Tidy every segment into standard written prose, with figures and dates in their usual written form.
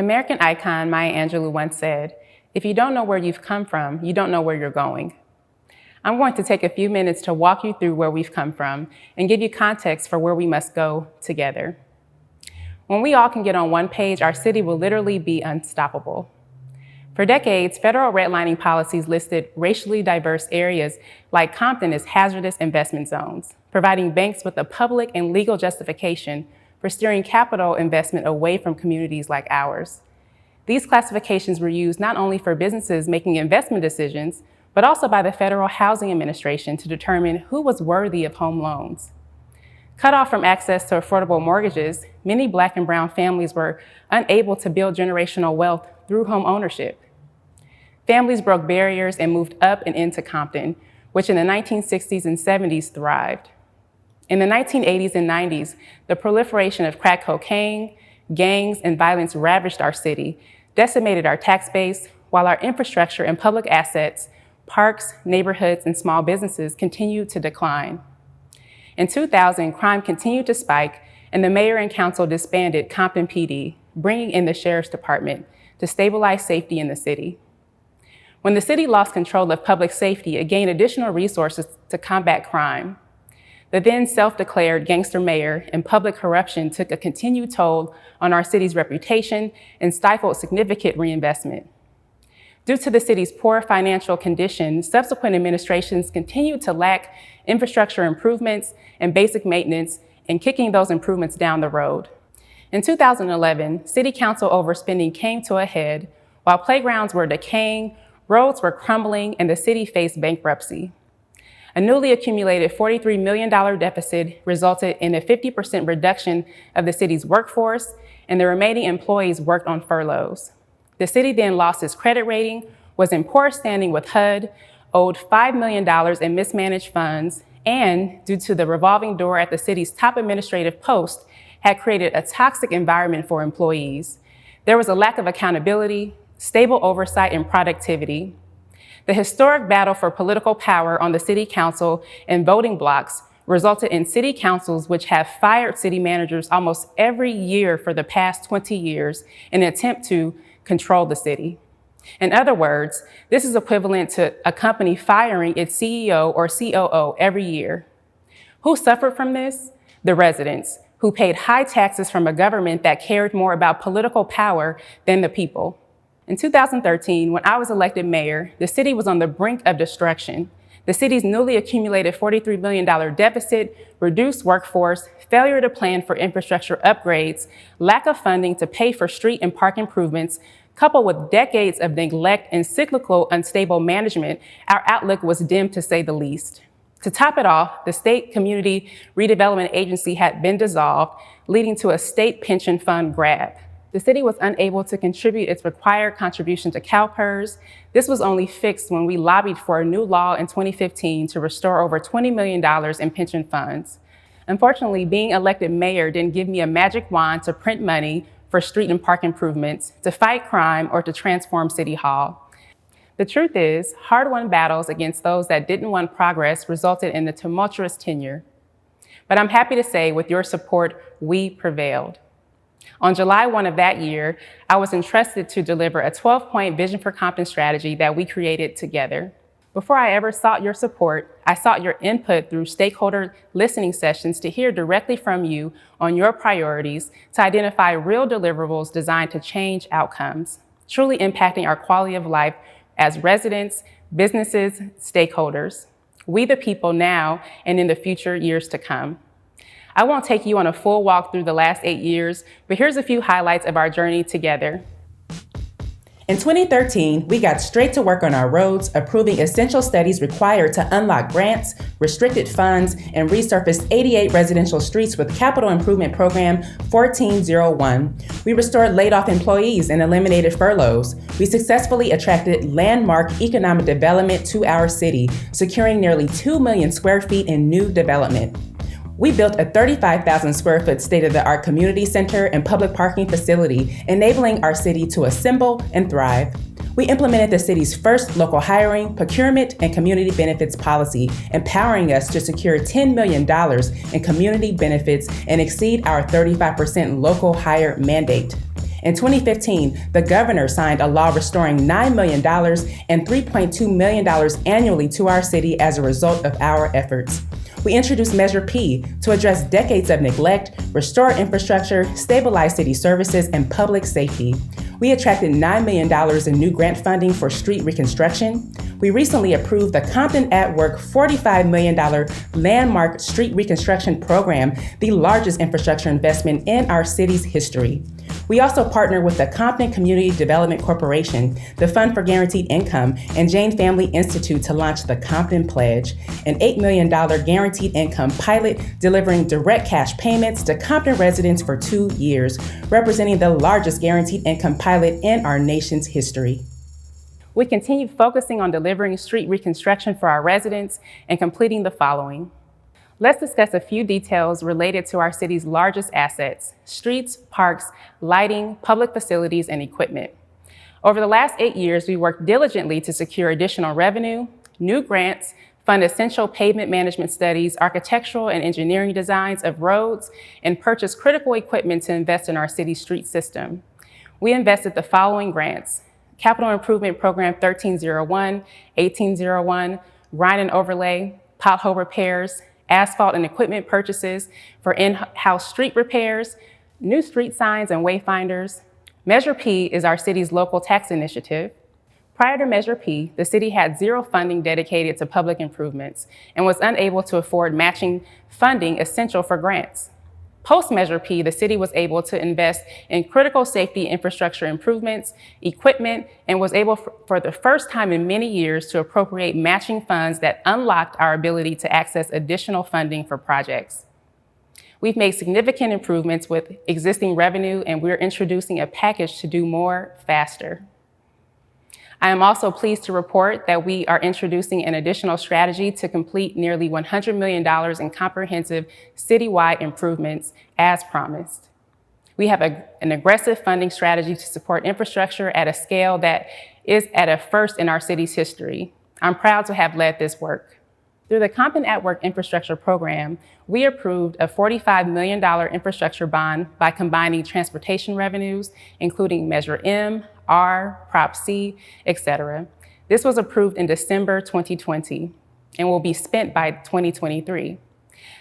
American icon Maya Angelou once said, "If you don't know where you've come from, you don't know where you're going." I'm going to take a few minutes to walk you through where we've come from and give you context for where we must go together. When we all can get on one page, our city will literally be unstoppable. For decades, federal redlining policies listed racially diverse areas like Compton as hazardous investment zones, providing banks with a public and legal justification for steering capital investment away from communities like ours. These classifications were used not only for businesses making investment decisions, but also by the Federal Housing Administration to determine who was worthy of home loans. Cut off from access to affordable mortgages, many Black and brown families were unable to build generational wealth through home ownership. Families broke barriers and moved up and into Compton, which in the 1960s and 70s thrived. In the 1980s and 90s, the proliferation of crack cocaine, gangs, and violence ravaged our city, decimated our tax base, while our infrastructure and public assets, parks, neighborhoods, and small businesses continued to decline. In 2000, crime continued to spike, and the mayor and council disbanded Compton PD, bringing in the sheriff's department to stabilize safety in the city. When the city lost control of public safety, it gained additional resources to combat crime. The then self-declared gangster mayor and public corruption took a continued toll on our city's reputation and stifled significant reinvestment. Due to the city's poor financial condition, subsequent administrations continued to lack infrastructure improvements and basic maintenance and kicking those improvements down the road. In 2011, city council overspending came to a head. While playgrounds were decaying, roads were crumbling, and the city faced bankruptcy. A newly accumulated $43 million deficit resulted in a 50% reduction of the city's workforce, and the remaining employees worked on furloughs. The city then lost its credit rating, was in poor standing with HUD, owed $5 million in mismanaged funds, and, due to the revolving door at the city's top administrative post, had created a toxic environment for employees. There was a lack of accountability, stable oversight, and productivity. The historic battle for political power on the city council and voting blocks resulted in city councils which have fired city managers almost every year for the past 20 years in an attempt to control the city. In other words, this is equivalent to a company firing its CEO or COO every year. Who suffered from this? The residents, who paid high taxes from a government that cared more about political power than the people. In 2013, when I was elected mayor, the city was on the brink of destruction. The city's newly accumulated $43 million deficit, reduced workforce, failure to plan for infrastructure upgrades, lack of funding to pay for street and park improvements, coupled with decades of neglect and cyclical, unstable management, our outlook was dim to say the least. To top it off, the State Community Redevelopment Agency had been dissolved, leading to a state pension fund grab. The city was unable to contribute its required contribution to CalPERS. This was only fixed when we lobbied for a new law in 2015 to restore over $20 million in pension funds. Unfortunately, being elected mayor didn't give me a magic wand to print money for street and park improvements, to fight crime, or to transform City Hall. The truth is, hard-won battles against those that didn't want progress resulted in a tumultuous tenure. But I'm happy to say, with your support, we prevailed. On July 1 of that year, I was entrusted to deliver a 12-point Vision for Compton strategy that we created together. Before I ever sought your support, I sought your input through stakeholder listening sessions to hear directly from you on your priorities to identify real deliverables designed to change outcomes, truly impacting our quality of life as residents, businesses, stakeholders. We the people now and in the future years to come. I won't take you on a full walk through the last 8 years, but here's a few highlights of our journey together. In 2013, we got straight to work on our roads, approving essential studies required to unlock grants, restricted funds, and resurfaced 88 residential streets with Capital Improvement Program 1401. We restored laid-off employees and eliminated furloughs. We successfully attracted landmark economic development to our city, securing nearly 2 million square feet in new development. We built a 35,000 square foot state-of-the-art community center and public parking facility, enabling our city to assemble and thrive. We implemented the city's first local hiring, procurement, and community benefits policy, empowering us to secure $10 million in community benefits and exceed our 35% local hire mandate. In 2015, the governor signed a law restoring $9 million and $3.2 million annually to our city as a result of our efforts. We introduced Measure P to address decades of neglect, restore infrastructure, stabilize city services, and public safety. We attracted $9 million in new grant funding for street reconstruction. We recently approved the Compton at Work $45 million landmark street reconstruction program, the largest infrastructure investment in our city's history. We also partnered with the Compton Community Development Corporation, the Fund for Guaranteed Income, and Jane Family Institute to launch the Compton Pledge, an $8 million guaranteed income pilot delivering direct cash payments to Compton residents for 2 years, representing the largest guaranteed income pilot in our nation's history. We continue focusing on delivering street reconstruction for our residents and completing the following. Let's discuss a few details related to our city's largest assets: streets, parks, lighting, public facilities, and equipment. Over the last 8 years, we worked diligently to secure additional revenue, new grants, fund essential pavement management studies, architectural and engineering designs of roads, and purchase critical equipment to invest in our city's street system. We invested the following grants: Capital Improvement Program 1301, 1801, Rhine and Overlay, pothole repairs, asphalt and equipment purchases for in-house street repairs, new street signs and wayfinders. Measure P is our city's local tax initiative. Prior to Measure P, the city had zero funding dedicated to public improvements and was unable to afford matching funding essential for grants. Post-Measure P, the city was able to invest in critical safety infrastructure improvements, equipment, and was able for the first time in many years to appropriate matching funds that unlocked our ability to access additional funding for projects. We've made significant improvements with existing revenue, and we're introducing a package to do more faster. I am also pleased to report that we are introducing an additional strategy to complete nearly $100 million in comprehensive citywide improvements as promised. We have an aggressive funding strategy to support infrastructure at a scale that is at a first in our city's history. I'm proud to have led this work. Through the Compton at Work infrastructure program, we approved a $45 million infrastructure bond by combining transportation revenues, including Measure M, R, Prop C, etc. This was approved in December 2020 and will be spent by 2023.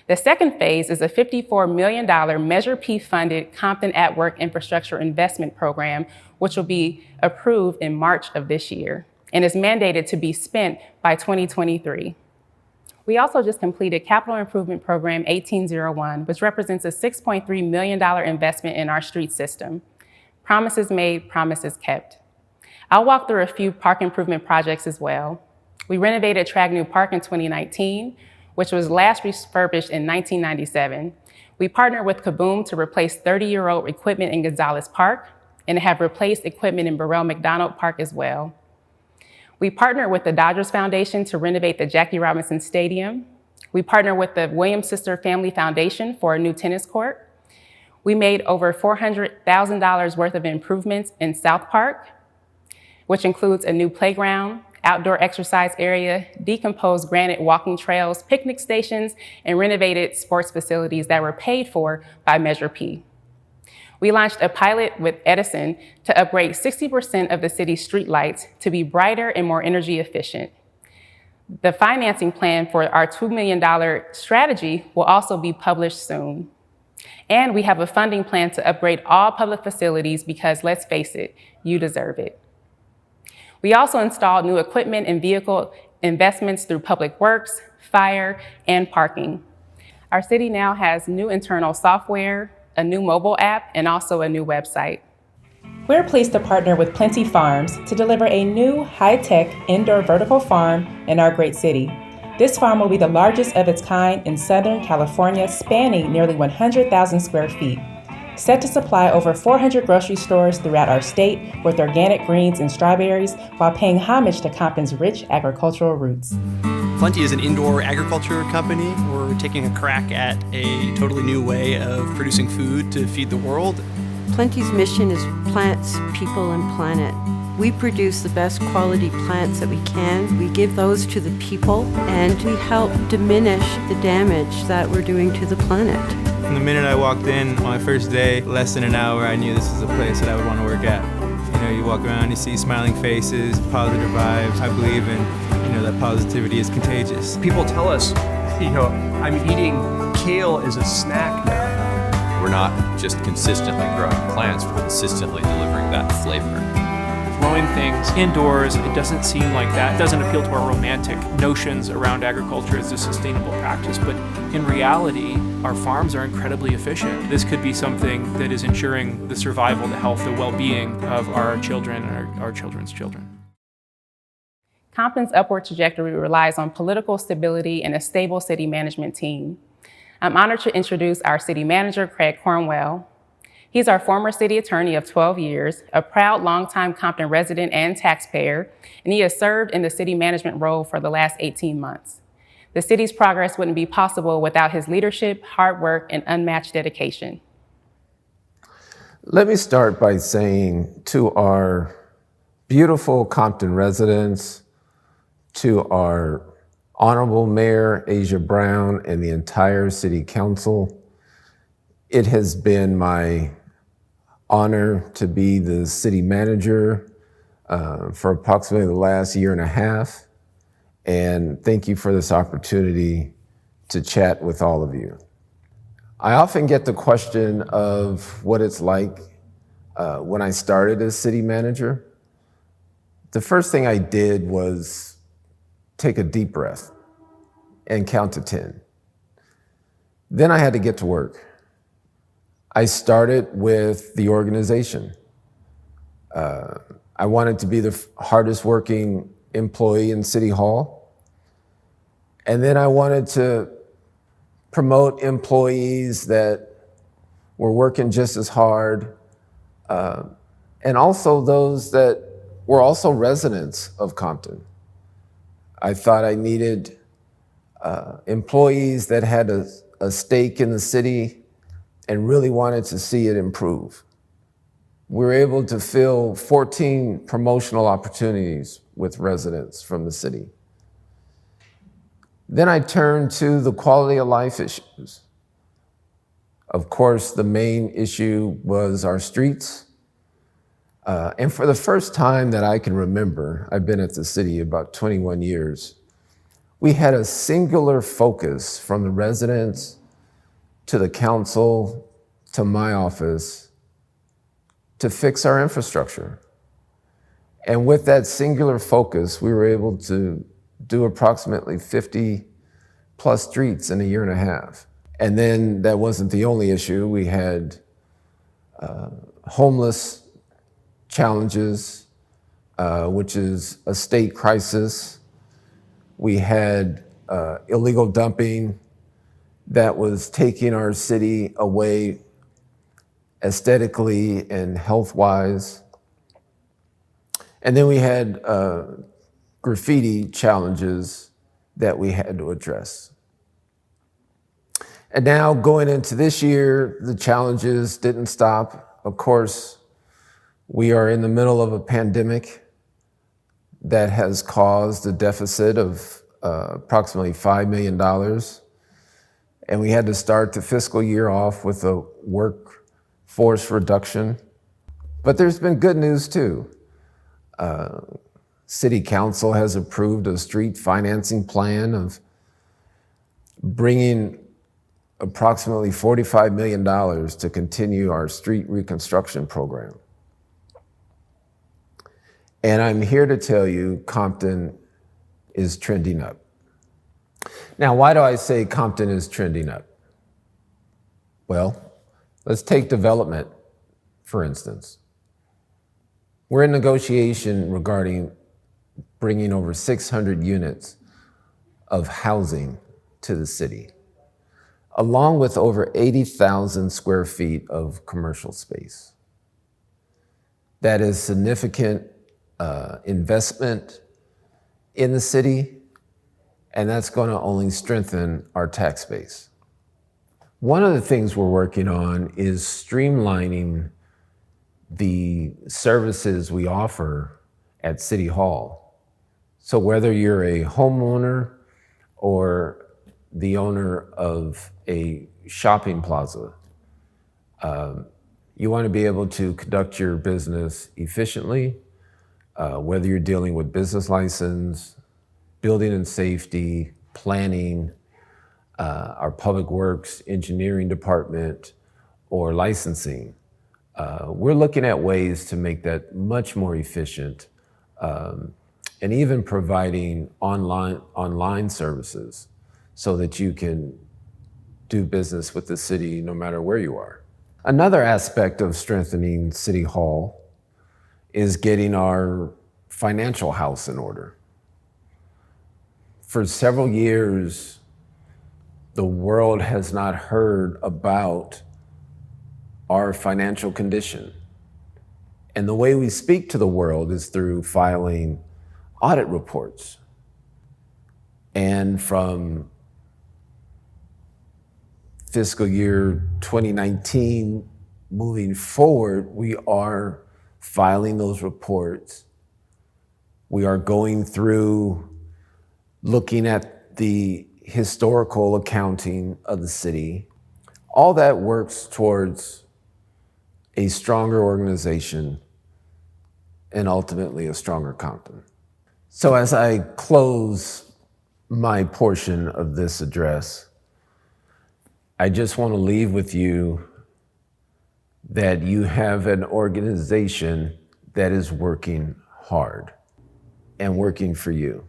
The second phase is a $54 million Measure P funded Compton at Work infrastructure investment program, which will be approved in March of this year and is mandated to be spent by 2023. We also just completed Capital Improvement Program 1801, which represents a $6.3 million investment in our street system. Promises made, promises kept. I'll walk through a few park improvement projects as well. We renovated Tragnew Park in 2019, which was last refurbished in 1997. We partnered with Kaboom to replace 30-year-old equipment in Gonzalez Park and have replaced equipment in Burrell McDonald Park as well. We partnered with the Dodgers Foundation to renovate the Jackie Robinson Stadium. We partnered with the Williams Sister Family Foundation for a new tennis court. We made over $400,000 worth of improvements in South Park, which includes a new playground, outdoor exercise area, decomposed granite walking trails, picnic stations, and renovated sports facilities that were paid for by Measure P. We launched a pilot with Edison to upgrade 60% of the city's streetlights to be brighter and more energy efficient. The financing plan for our $2 million strategy will also be published soon. And we have a funding plan to upgrade all public facilities because, let's face it, you deserve it. We also installed new equipment and vehicle investments through Public Works, fire, and parking. Our city now has new internal software, a new mobile app, and also a new website. We're pleased to partner with Plenty Farms to deliver a new high-tech indoor vertical farm in our great city. This farm will be the largest of its kind in Southern California, spanning nearly 100,000 square feet. Set to supply over 400 grocery stores throughout our state with organic greens and strawberries while paying homage to Compton's rich agricultural roots. Plenty is an indoor agriculture company. We're taking a crack at a totally new way of producing food to feed the world. Plenty's mission is plants, people, and planet. We produce the best quality plants that we can. We give those to the people, and we help diminish the damage that we're doing to the planet. From the minute I walked in on my first day, less than an hour, I knew this is a place that I would want to work at. You know, you walk around, you see smiling faces, positive vibes. I believe in, that positivity is contagious. People tell us, I'm eating kale as a snack now. We're not just consistently growing plants, we're consistently delivering that flavor. Growing things indoors, it doesn't seem like that. It doesn't appeal to our romantic notions around agriculture as a sustainable practice, but in reality, our farms are incredibly efficient. This could be something that is ensuring the survival, the health, the well-being of our children and our children's children. Compton's upward trajectory relies on political stability and a stable city management team. I'm honored to introduce our city manager, Craig Cornwell. He's our former city attorney of 12 years, a proud longtime Compton resident and taxpayer, and he has served in the city management role for the last 18 months. The city's progress wouldn't be possible without his leadership, hard work, and unmatched dedication. Let me start by saying to our beautiful Compton residents, to our Honorable Mayor Asia Brown and the entire City Council, it has been my honor to be the city manager for approximately the last year and a half. And thank you for this opportunity to chat with all of you. I often get the question of what it's like when I started as city manager. The first thing I did was take a deep breath and count to 10. Then I had to get to work. I started with the organization. I wanted to be the hardest working employee in City Hall. And then I wanted to promote employees that were working just as hard, and also those that were also residents of Compton. I thought I needed employees that had a stake in the city and really wanted to see it improve. We were able to fill 14 promotional opportunities with residents from the city. Then I turned to the quality of life issues. Of course, the main issue was our streets. And for the first time that I can remember, I've been at the city about 21 years, we had a singular focus from the residents to the council to my office to fix our infrastructure. And with that singular focus, we were able to do approximately 50 plus streets in a year and a half. And then that wasn't the only issue. We had homeless challenges, which is a state crisis. We had illegal dumping that was taking our city away aesthetically and health-wise. And then we had graffiti challenges that we had to address. And now going into this year, the challenges didn't stop. Of course, we are in the middle of a pandemic that has caused a deficit of approximately $5 million. And we had to start the fiscal year off with a workforce reduction. But there's been good news too. City Council has approved a street financing plan of bringing approximately $45 million to continue our street reconstruction program. And I'm here to tell you Compton is trending up. Now, why do I say Compton is trending up? Well, let's take development, for instance. We're in negotiation regarding bringing over 600 units of housing to the city, along with over 80,000 square feet of commercial space. That is significant investment in the city, and that's going to only strengthen our tax base. One of the things we're working on is streamlining the services we offer at City Hall. So whether you're a homeowner or the owner of a shopping plaza. You want to be able to conduct your business efficiently, whether you're dealing with business license, building and safety, planning, our public works, engineering department, or licensing. We're looking at ways to make that much more efficient, and even providing online services so that you can do business with the city no matter where you are. Another aspect of strengthening City Hall is getting our financial house in order. For several years, the world has not heard about our financial condition. And the way we speak to the world is through filing audit reports. And from fiscal year 2019 moving forward, we are filing those reports. We are going through looking at the historical accounting of the city. All that works towards a stronger organization and ultimately a stronger Compton. So as I close my portion of this address, I just want to leave with you that you have an organization that is working hard and working for you.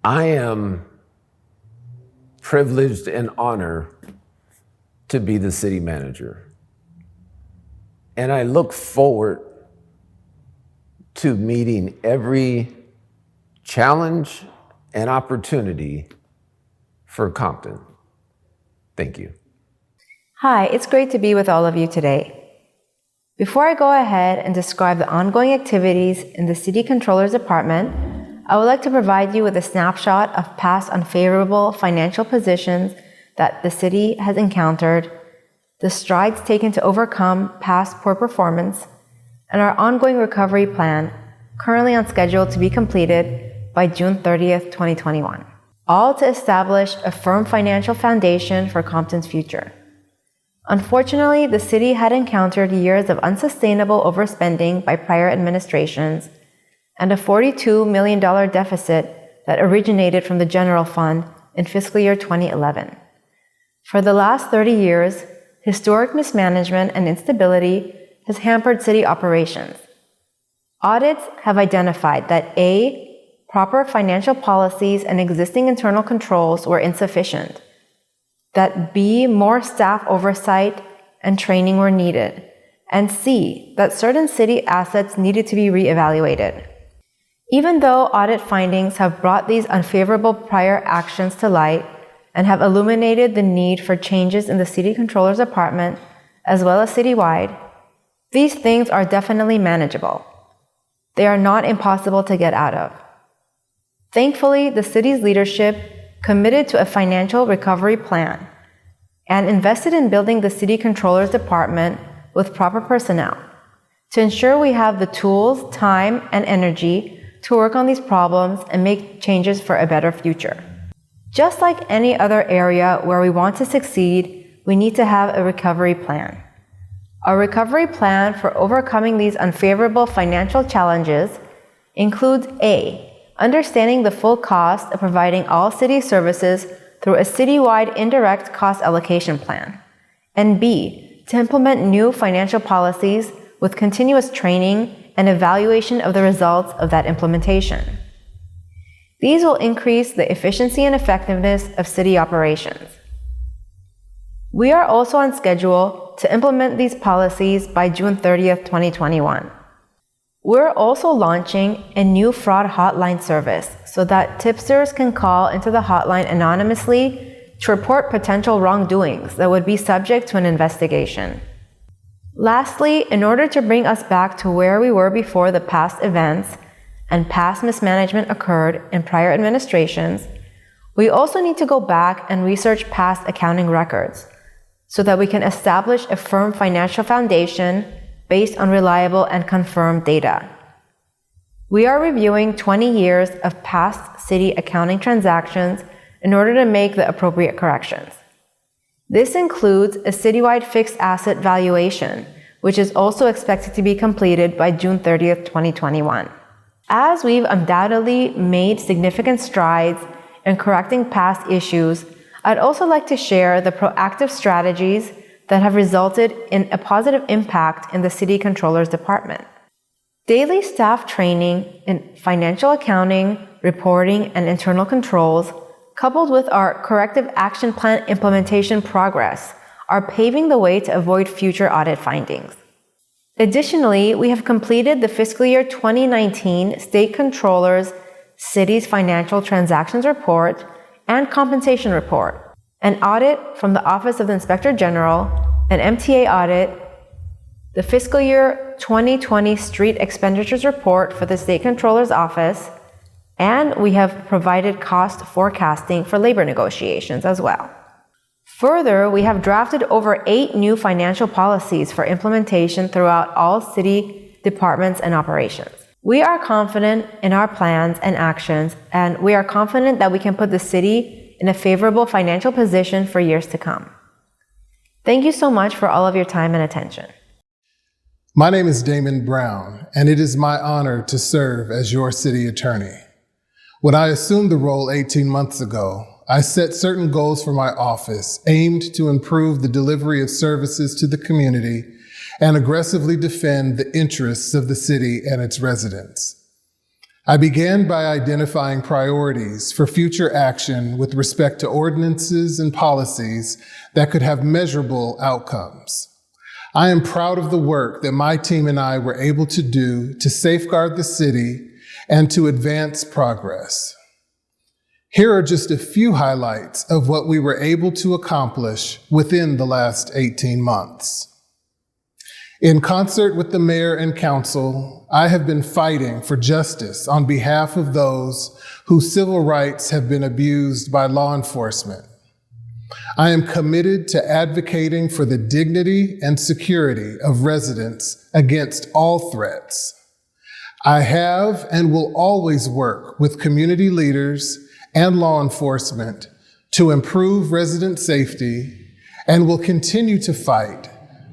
I am privileged and honored to be the city manager. And I look forward to meeting every challenge and opportunity for Compton. Thank you. Hi, it's great to be with all of you today. Before I go ahead and describe the ongoing activities in the City Controller's Department, I would like to provide you with a snapshot of past unfavorable financial positions that the city has encountered, the strides taken to overcome past poor performance, and our ongoing recovery plan, currently on schedule to be completed by June 30th, 2021. All to establish a firm financial foundation for Compton's future. Unfortunately, the city had encountered years of unsustainable overspending by prior administrations and a $42 million deficit that originated from the general fund in fiscal year 2011. For the last 30 years, historic mismanagement and instability has hampered city operations. Audits have identified that A, proper financial policies and existing internal controls were insufficient, that B, more staff oversight and training were needed, and C, that certain city assets needed to be reevaluated. Even though audit findings have brought these unfavorable prior actions to light and have illuminated the need for changes in the City Controller's Department as well as citywide, these things are definitely manageable. They are not impossible to get out of. Thankfully, the city's leadership committed to a financial recovery plan and invested in building the City Controller's Department with proper personnel to ensure we have the tools, time, and energy to work on these problems and make changes for a better future. Just like any other area where we want to succeed, we need to have a recovery plan. A recovery plan for overcoming these unfavorable financial challenges includes A, understanding the full cost of providing all city services through a citywide indirect cost allocation plan, and B, to implement new financial policies with continuous training and evaluation of the results of that implementation. These will increase the efficiency and effectiveness of city operations. We are also on schedule to implement these policies by June 30th, 2021. We're also launching a new fraud hotline service so that tipsters can call into the hotline anonymously to report potential wrongdoings that would be subject to an investigation. Lastly, in order to bring us back to where we were before the past events and past mismanagement occurred in prior administrations, we also need to go back and research past accounting records so that we can establish a firm financial foundation based on reliable and confirmed data. We are reviewing 20 years of past city accounting transactions in order to make the appropriate corrections. This includes a citywide fixed asset valuation, which is also expected to be completed by June 30th, 2021. As we've undoubtedly made significant strides in correcting past issues, I'd also like to share the proactive strategies that have resulted in a positive impact in the City Controller's Department. Daily staff training in financial accounting, reporting, and internal controls, coupled with our corrective action plan implementation progress, are paving the way to avoid future audit findings. Additionally, we have completed the fiscal year 2019 State Controller's City's Financial Transactions Report and Compensation Report, an audit from the Office of the Inspector General, an MTA audit, the fiscal year 2020 Street Expenditures Report for the State Controller's Office, and we have provided cost forecasting for labor negotiations as well. Further, we have drafted over 8 new financial policies for implementation throughout all city departments and operations. We are confident in our plans and actions, and we are confident that we can put the city in a favorable financial position for years to come. Thank you so much for all of your time and attention. My name is Damon Brown, and it is my honor to serve as your city attorney. When I assumed the role 18 months ago, I set certain goals for my office aimed to improve the delivery of services to the community and aggressively defend the interests of the city and its residents. I began by identifying priorities for future action with respect to ordinances and policies that could have measurable outcomes. I am proud of the work that my team and I were able to do to safeguard the city and to advance progress. Here are just a few highlights of what we were able to accomplish within the last 18 months. In concert with the mayor and council, I have been fighting for justice on behalf of those whose civil rights have been abused by law enforcement. I am committed to advocating for the dignity and security of residents against all threats. I have and will always work with community leaders and law enforcement to improve resident safety, and will continue to fight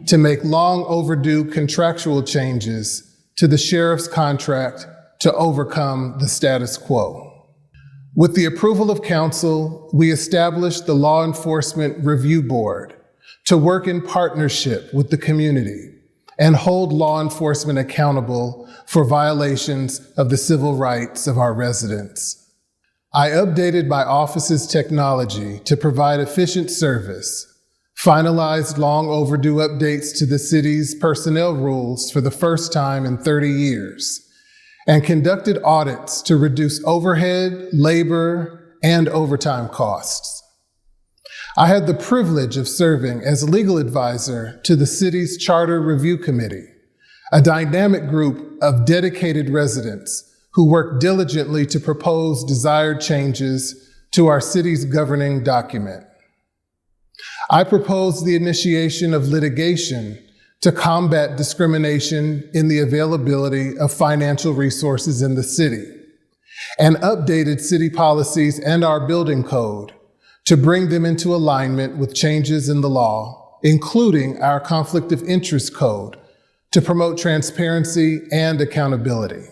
to make long overdue contractual changes to the sheriff's contract to overcome the status quo. With the approval of council, we established the Law Enforcement Review Board to work in partnership with the community and hold law enforcement accountable for violations of the civil rights of our residents. I updated my office's technology to provide efficient service, finalized long overdue updates to the city's personnel rules for the first time in 30 years, and conducted audits to reduce overhead, labor, and overtime costs. I had the privilege of serving as legal advisor to the city's Charter Review Committee, a dynamic group of dedicated residents who work diligently to propose desired changes to our city's governing document. I proposed the initiation of litigation to combat discrimination in the availability of financial resources in the city, and updated city policies and our building code to bring them into alignment with changes in the law, including our conflict of interest code, to promote transparency and accountability.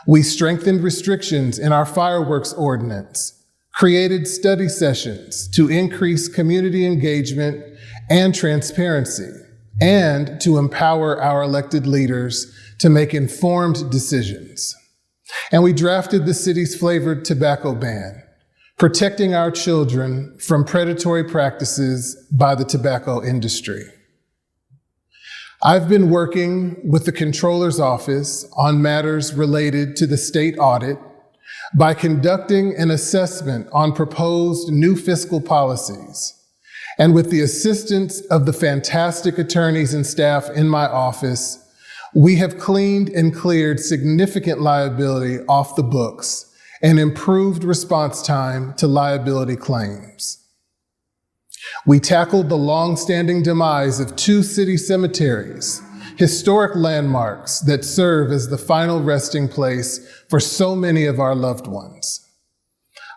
We strengthened restrictions in our fireworks ordinance, created study sessions to increase community engagement and transparency, and to empower our elected leaders to make informed decisions. And we drafted the city's flavored tobacco ban, protecting our children from predatory practices by the tobacco industry. I've been working with the Controller's Office on matters related to the state audit by conducting an assessment on proposed new fiscal policies. And with the assistance of the fantastic attorneys and staff in my office, we have cleaned and cleared significant liability off the books and improved response time to liability claims. We tackled the long-standing demise of 2 city cemeteries, historic landmarks that serve as the final resting place for so many of our loved ones.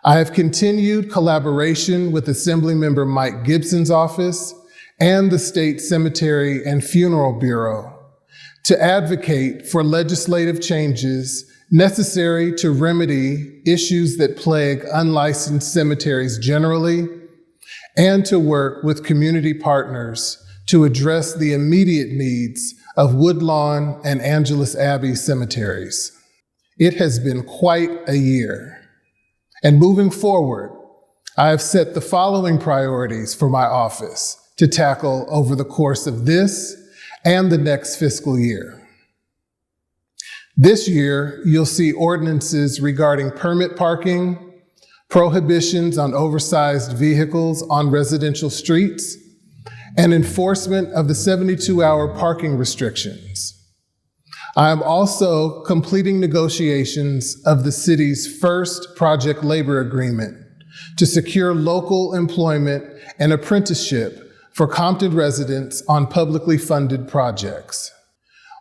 I have continued collaboration with Assemblymember Mike Gibson's office and the State Cemetery and Funeral Bureau to advocate for legislative changes necessary to remedy issues that plague unlicensed cemeteries generally, and to work with community partners to address the immediate needs of Woodlawn and Angelus Abbey cemeteries. It has been quite a year. And moving forward, I have set the following priorities for my office to tackle over the course of this and the next fiscal year. This year, you'll see ordinances regarding permit parking, prohibitions on oversized vehicles on residential streets, and enforcement of the 72-hour parking restrictions. I am also completing negotiations of the city's first project labor agreement to secure local employment and apprenticeship for Compton residents on publicly funded projects.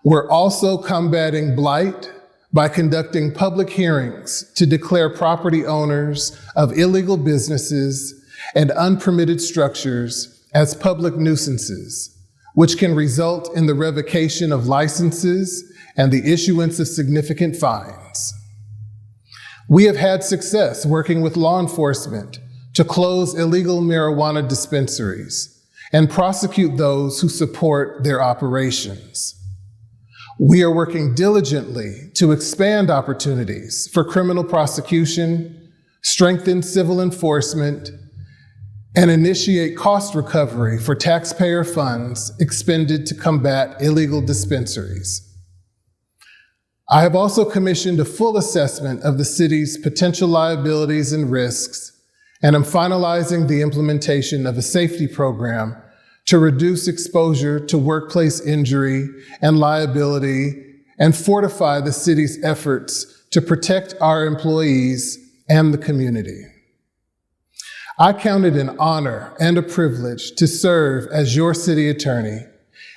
We're also combating blight by conducting public hearings to declare property owners of illegal businesses and unpermitted structures as public nuisances, which can result in the revocation of licenses and the issuance of significant fines. We have had success working with law enforcement to close illegal marijuana dispensaries and prosecute those who support their operations. We are working diligently to expand opportunities for criminal prosecution, strengthen civil enforcement, and initiate cost recovery for taxpayer funds expended to combat illegal dispensaries. I have also commissioned a full assessment of the city's potential liabilities and risks, and am finalizing the implementation of a safety program to reduce exposure to workplace injury and liability and fortify the city's efforts to protect our employees and the community. I count it an honor and a privilege to serve as your city attorney,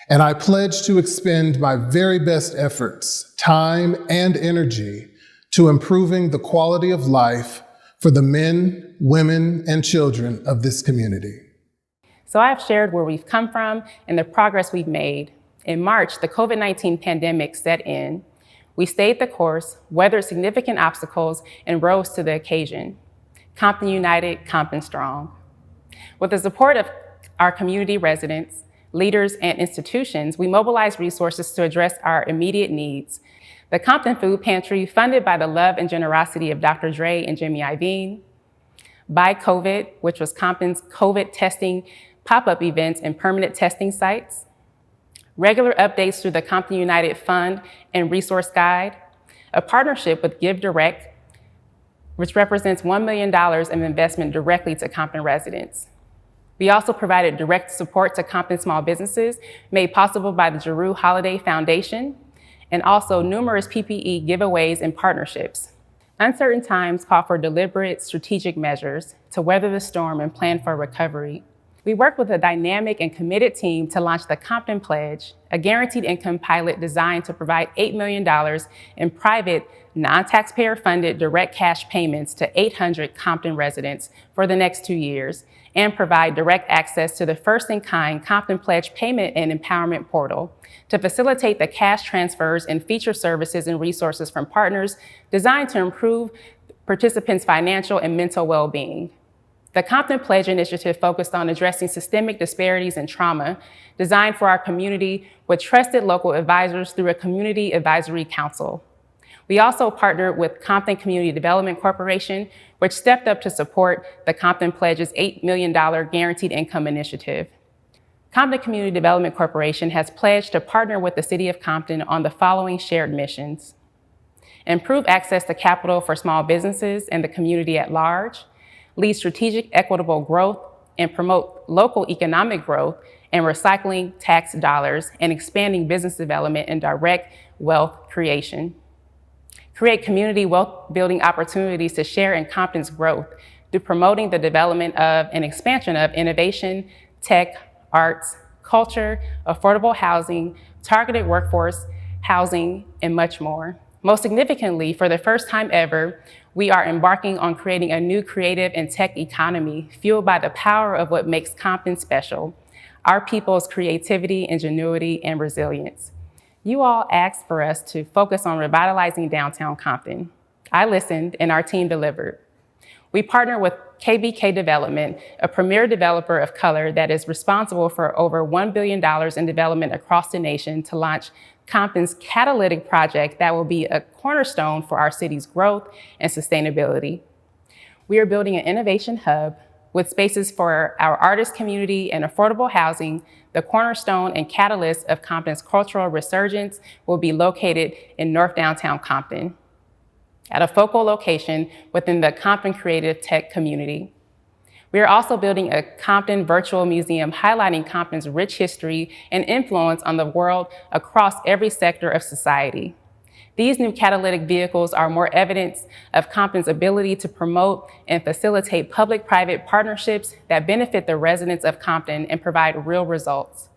and I pledge to expend my very best efforts, time, and energy to improving the quality of life for the men, women, and children of this community. So I have shared where we've come from and the progress we've made. In March, the COVID-19 pandemic set in. We stayed the course, weathered significant obstacles, and rose to the occasion. Compton United, Compton Strong. With the support of our community residents, leaders, and institutions, we mobilized resources to address our immediate needs. The Compton Food Pantry, funded by the love and generosity of Dr. Dre and Jimmy Iovine. By COVID, which was Compton's COVID testing pop-up events and permanent testing sites. Regular updates through the Compton United Fund and Resource Guide. A partnership with GiveDirect, which represents $1 million in investment directly to Compton residents. We also provided direct support to Compton small businesses, made possible by the Giroux Holiday Foundation, and also numerous PPE giveaways and partnerships. Uncertain times call for deliberate, strategic measures to weather the storm and plan for recovery. We worked with a dynamic and committed team to launch the Compton Pledge, a guaranteed income pilot designed to provide $8 million in private, non-taxpayer funded direct cash payments to 800 Compton residents for the next 2 years, and provide direct access to the first-in-kind Compton Pledge payment and empowerment portal to facilitate the cash transfers and feature services and resources from partners designed to improve participants' financial and mental well-being. The Compton Pledge initiative focused on addressing systemic disparities and trauma designed for our community with trusted local advisors through a community advisory council. We also partnered with Compton Community Development Corporation, which stepped up to support the Compton Pledge's $8 million guaranteed income initiative. Compton Community Development Corporation has pledged to partner with the City of Compton on the following shared missions: improve access to capital for small businesses and the community at large, lead strategic equitable growth and promote local economic growth and recycling tax dollars and expanding business development and direct wealth creation. Create community wealth building opportunities to share in Compton's growth through promoting the development of and expansion of innovation, tech, arts, culture, affordable housing, targeted workforce, housing, and much more. Most significantly, for the first time ever, We are embarking on creating a new creative and tech economy fueled by the power of what makes Compton special, our people's creativity, ingenuity, and resilience. You all asked for us to focus on revitalizing downtown Compton. I listened, and our team delivered. We partnered with KBK Development, a premier developer of color that is responsible for over $1 billion in development across the nation, to launch Compton's catalytic project that will be a cornerstone for our city's growth and sustainability. We are building an innovation hub with spaces for our artist community and affordable housing. The cornerstone and catalyst of Compton's cultural resurgence will be located in North Downtown Compton, at a focal location within the Compton creative tech community. We are also building a Compton virtual museum highlighting Compton's rich history and influence on the world across every sector of society. These new catalytic vehicles are more evidence of Compton's ability to promote and facilitate public-private partnerships that benefit the residents of Compton and provide real results.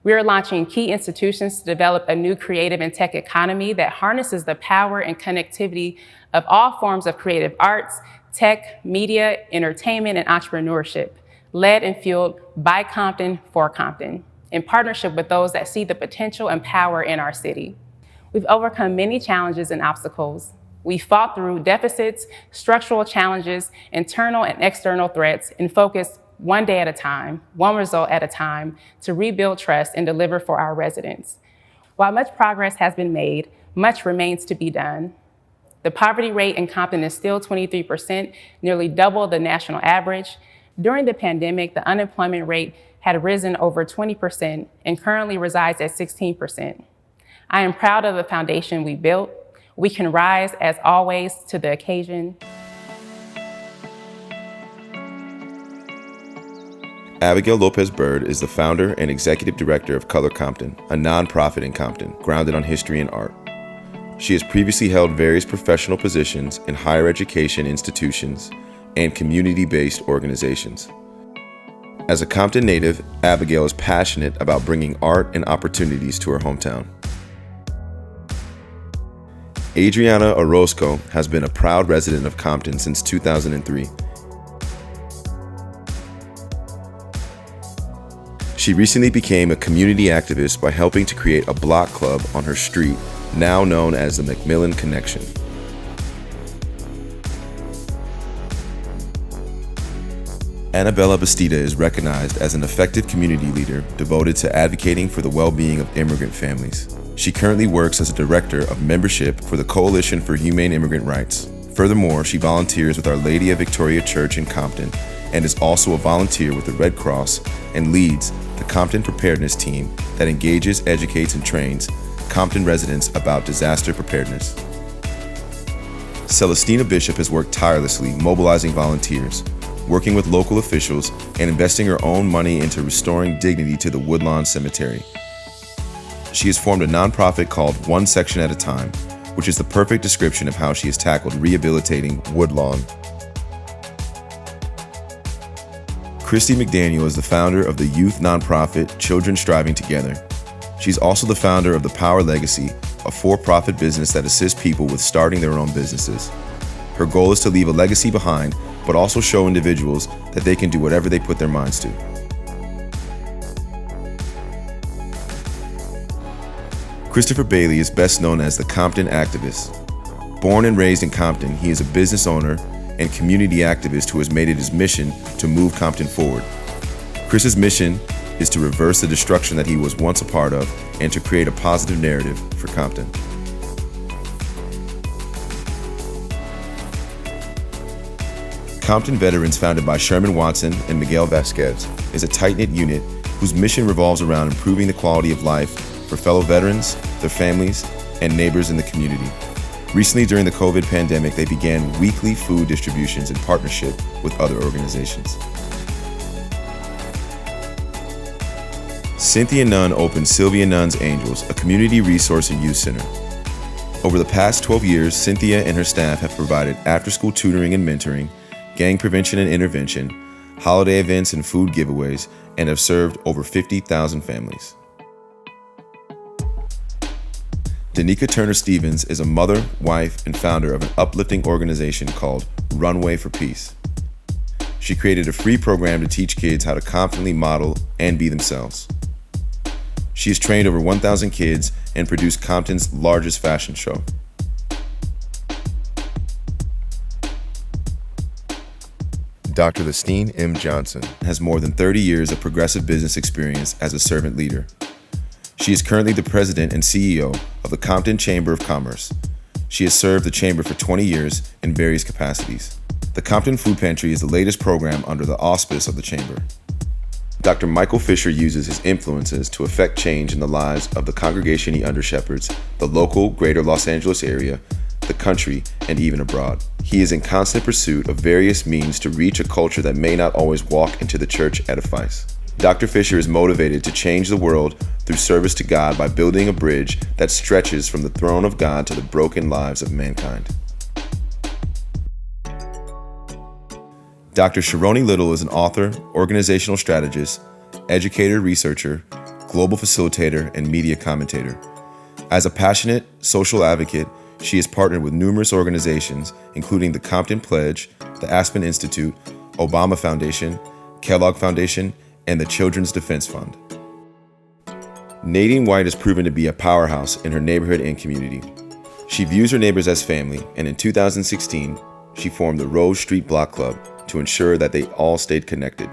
We are launching key institutions to develop a new creative and tech economy that harnesses the power and connectivity of all forms of creative arts, tech, media, entertainment, and entrepreneurship, led and fueled by Compton for Compton, in partnership with those that see the potential and power in our city. We've overcome many challenges and obstacles. We fought through deficits, structural challenges, internal and external threats, and focused one day at a time, one result at a time, to rebuild trust and deliver for our residents. While much progress has been made, much remains to be done. The poverty rate in Compton is still 23%, nearly double the national average. During the pandemic, the unemployment rate had risen over 20% and currently resides at 16%. I am proud of the foundation we built. We can rise, as always, to the occasion. Abigail Lopez Bird is the founder and executive director of Color Compton, a nonprofit in Compton, grounded on history and art. She has previously held various professional positions in higher education institutions and community-based organizations. As a Compton native, Abigail is passionate about bringing art and opportunities to her hometown. Adriana Orozco has been a proud resident of Compton since 2003. She recently became a community activist by helping to create a block club on her street, now known as the McMillan Connection. Annabella Bastida is recognized as an effective community leader devoted to advocating for the well-being of immigrant families. She currently works as a director of membership for the Coalition for Humane Immigrant Rights. Furthermore, she volunteers with Our Lady of Victoria Church in Compton and is also a volunteer with the Red Cross and leads the Compton Preparedness Team that engages, educates, and trains Compton residents about disaster preparedness. Celestina Bishop has worked tirelessly mobilizing volunteers, working with local officials, and investing her own money into restoring dignity to the Woodlawn Cemetery. She has formed a nonprofit called One Section at a Time, which is the perfect description of how she has tackled rehabilitating Woodlawn. Christy McDaniel is the founder of the youth nonprofit Children Striving Together. She's also the founder of The Power Legacy, a for-profit business that assists people with starting their own businesses. Her goal is to leave a legacy behind, but also show individuals that they can do whatever they put their minds to. Christopher Bailey is best known as the Compton Activist. Born and raised in Compton, he is a business owner and community activist who has made it his mission to move Compton forward. Chris's mission is to reverse the destruction that he was once a part of and to create a positive narrative for Compton. Compton Veterans, founded by Sherman Watson and Miguel Vasquez, is a tight-knit unit whose mission revolves around improving the quality of life for fellow veterans, their families, and neighbors in the community. Recently, during the COVID pandemic, they began weekly food distributions in partnership with other organizations. Cynthia Nunn opened Sylvia Nunn's Angels, a community resource and youth center. Over the past 12 years, Cynthia and her staff have provided after-school tutoring and mentoring, gang prevention and intervention, holiday events and food giveaways, and have served over 50,000 families. Danica Turner Stevens is a mother, wife, and founder of an uplifting organization called Runway for Peace. She created a free program to teach kids how to confidently model and be themselves. She has trained over 1,000 kids and produced Compton's largest fashion show. Dr. Lestine M. Johnson has more than 30 years of progressive business experience as a servant leader. She is currently the president and CEO of the Compton Chamber of Commerce. She has served the chamber for 20 years in various capacities. The Compton Food Pantry is the latest program under the auspice of the chamber. Dr. Michael Fisher uses his influences to affect change in the lives of the congregation he under-shepherds, the local greater Los Angeles area, the country, and even abroad. He is in constant pursuit of various means to reach a culture that may not always walk into the church edifice. Dr. Fisher is motivated to change the world through service to God by building a bridge that stretches from the throne of God to the broken lives of mankind. Dr. Sharoni Little is an author, organizational strategist, educator, researcher, global facilitator, and media commentator. As a passionate social advocate, she has partnered with numerous organizations, including the Compton Pledge, the Aspen Institute, Obama Foundation, Kellogg Foundation, and the Children's Defense Fund. Nadine White has proven to be a powerhouse in her neighborhood and community. She views her neighbors as family, and in 2016, she formed the Rose Street Block Club to ensure that they all stayed connected.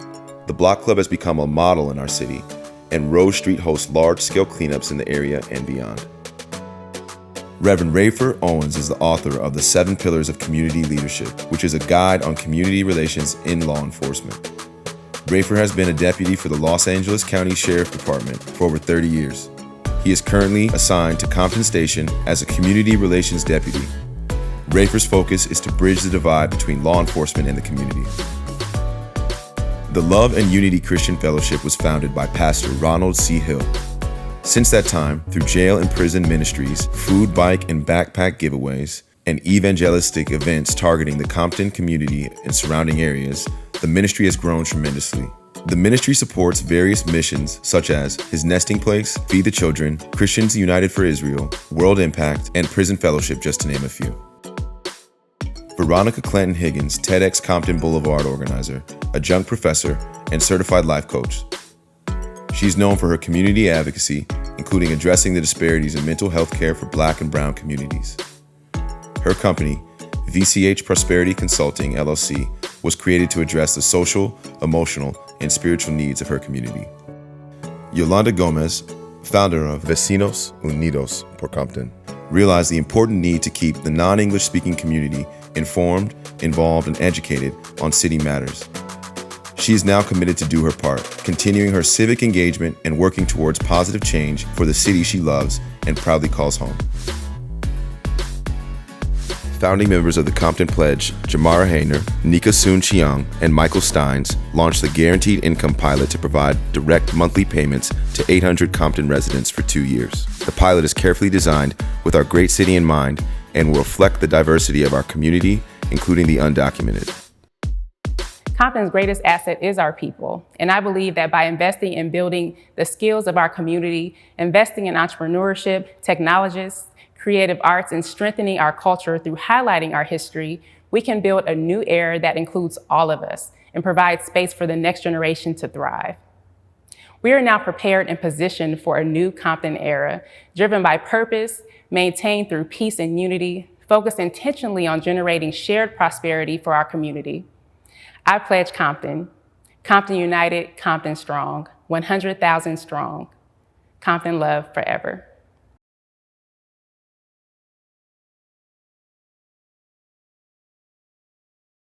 The Block Club has become a model in our city, and Rose Street hosts large-scale cleanups in the area and beyond. Reverend Rafer Owens is the author of The 7 Pillars of Community Leadership, which is a guide on community relations in law enforcement. Rafer has been a deputy for the Los Angeles County Sheriff Department for over 30 years. He is currently assigned to Compton Station as a community relations deputy. Rafer's focus is to bridge the divide between law enforcement and the community. The Love and Unity Christian Fellowship was founded by Pastor Ronald C. Hill. Since that time, through jail and prison ministries, food, bike, and backpack giveaways, and evangelistic events targeting the Compton community and surrounding areas, the ministry has grown tremendously. The ministry supports various missions such as His Nesting Place, Feed the Children, Christians United for Israel, World Impact, and Prison Fellowship, just to name a few. Veronica Clanton Higgins, TEDx Compton Boulevard organizer, adjunct professor, and certified life coach. She's known for her community advocacy, including addressing the disparities in mental health care for Black and Brown communities. Her company, VCH Prosperity Consulting, LLC, was created to address the social, emotional, and spiritual needs of her community. Yolanda Gomez, founder of Vecinos Unidos por Compton, realized the important need to keep the non-English speaking community informed, involved, and educated on city matters. She is now committed to do her part, continuing her civic engagement and working towards positive change for the city she loves and proudly calls home. Founding members of the Compton Pledge, Jamara Hayner, Nika Soon Chiang, and Michael Steins, launched the Guaranteed Income Pilot to provide direct monthly payments to 800 Compton residents for 2 years. The pilot is carefully designed with our great city in mind and will reflect the diversity of our community, including the undocumented. Compton's greatest asset is our people, and I believe that by investing in building the skills of our community, investing in entrepreneurship, technologists, creative arts, and strengthening our culture through highlighting our history, we can build a new era that includes all of us and provide space for the next generation to thrive. We are now prepared and positioned for a new Compton era, driven by purpose, maintained through peace and unity, focused intentionally on generating shared prosperity for our community. I pledge Compton. Compton United, Compton Strong, 100,000 strong. Compton love forever.